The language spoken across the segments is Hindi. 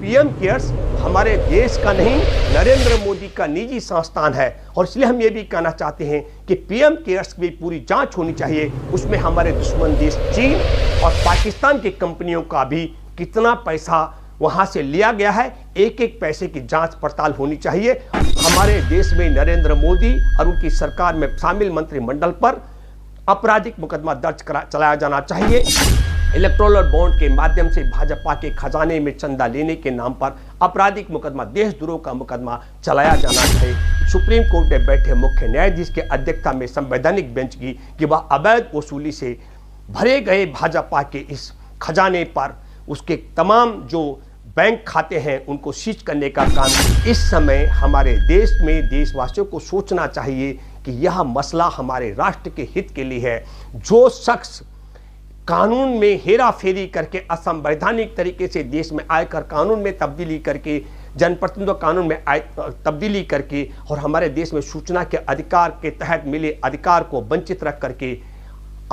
पीएम केयर्स हमारे देश का नहीं, नरेंद्र मोदी का निजी संस्थान है। और इसलिए हम ये भी कहना चाहते हैं कि पीएम केयर्स की पूरी जांच होनी चाहिए। उसमें हमारे दुश्मन देश चीन और पाकिस्तान की कंपनियों का भी कितना पैसा वहां से लिया गया है, एक एक पैसे की जांच पड़ताल होनी चाहिए। हमारे देश में नरेंद्र मोदी और उनकी सरकार में शामिल मंत्रिमंडल पर आपराधिक मुकदमा दर्ज चलाया जाना चाहिए। इलेक्टोरल बॉन्ड के माध्यम से भाजपा के खजाने में चंदा लेने के नाम पर आपराधिक मुकदमा, देशद्रोह का मुकदमा चलाया जाना चाहिए। सुप्रीम कोर्ट में बैठे मुख्य न्यायाधीश की अध्यक्षता में संवैधानिक बेंच की कि वह अवैध वसूली से भरे गए भाजपा के इस खजाने पर उसके तमाम जो बैंक खाते हैं उनको सीज करने का काम। इस समय हमारे देश में देशवासियों को सोचना चाहिए कि यह मसला हमारे राष्ट्र के हित के लिए है। जो शख्स कानून में हेरा फेरी करके असंवैधानिक तरीके से देश में आयकर कानून में तब्दीली करके, जनप्रतिनिधित्व कानून में तब्दीली करके और हमारे देश में सूचना के अधिकार के तहत मिले अधिकार को वंचित रख करके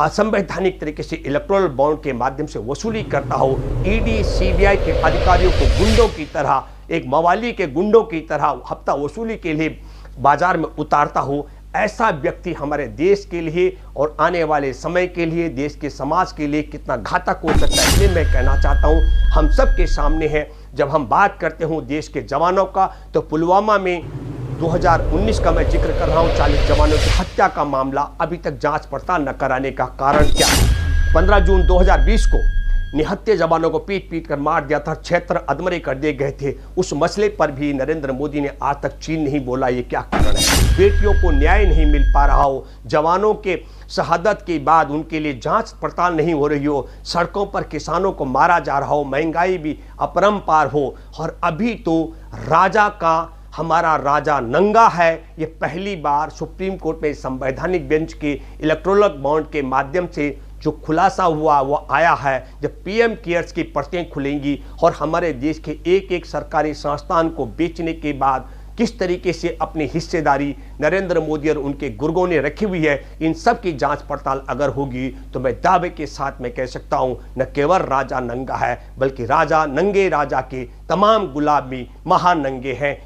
असंवैधानिक तरीके से इलेक्टोरल बॉन्ड के माध्यम से वसूली करता हो, ईडी सीबीआई के अधिकारियों को गुंडों की तरह, एक मवाली के गुंडों की तरह हफ्ता वसूली के लिए बाजार में उतारता हो, ऐसा व्यक्ति हमारे देश के लिए और आने वाले समय के लिए, देश के समाज के लिए कितना घातक हो सकता है। इसलिए मैं कहना चाहता हूं, हम सब के सामने है। जब हम बात करते हूं देश के जवानों का, तो पुलवामा में 2019 का मैं जिक्र कर रहा हूं, 40 जवानों की हत्या का मामला अभी तक जांच पड़ताल न कराने का कारण क्या है। 15 जून 2020 को निहत्थे जवानों को पीट पीट कर मार दिया था, क्षेत्र अधमरे कर दिए गए थे। उस मसले पर भी नरेंद्र मोदी ने आज तक चीन नहीं बोला, ये क्या कारण है। बेटियों को न्याय नहीं मिल पा रहा हो, जवानों के शहादत के बाद उनके लिए जांच पड़ताल नहीं हो रही हो, सड़कों पर किसानों को मारा जा रहा हो, महंगाई भी अपरंपार हो, और अभी तो राजा का हमारा राजा नंगा है। ये पहली बार सुप्रीम कोर्ट में संवैधानिक बेंच के इलेक्टोरल बॉन्ड के माध्यम से जो खुलासा हुआ वो आया है। जब पीएम केयर्स की पर्चें खुलेंगी और हमारे देश के एक एक सरकारी संस्थान को बेचने के बाद किस तरीके से अपनी हिस्सेदारी नरेंद्र मोदी और उनके गुर्गों ने रखी हुई है, इन सब की जांच पड़ताल अगर होगी तो मैं दावे के साथ मैं कह सकता हूं, न केवल राजा नंगा है बल्कि राजा नंगे राजा के तमाम गुलाम भी महानंगे हैं।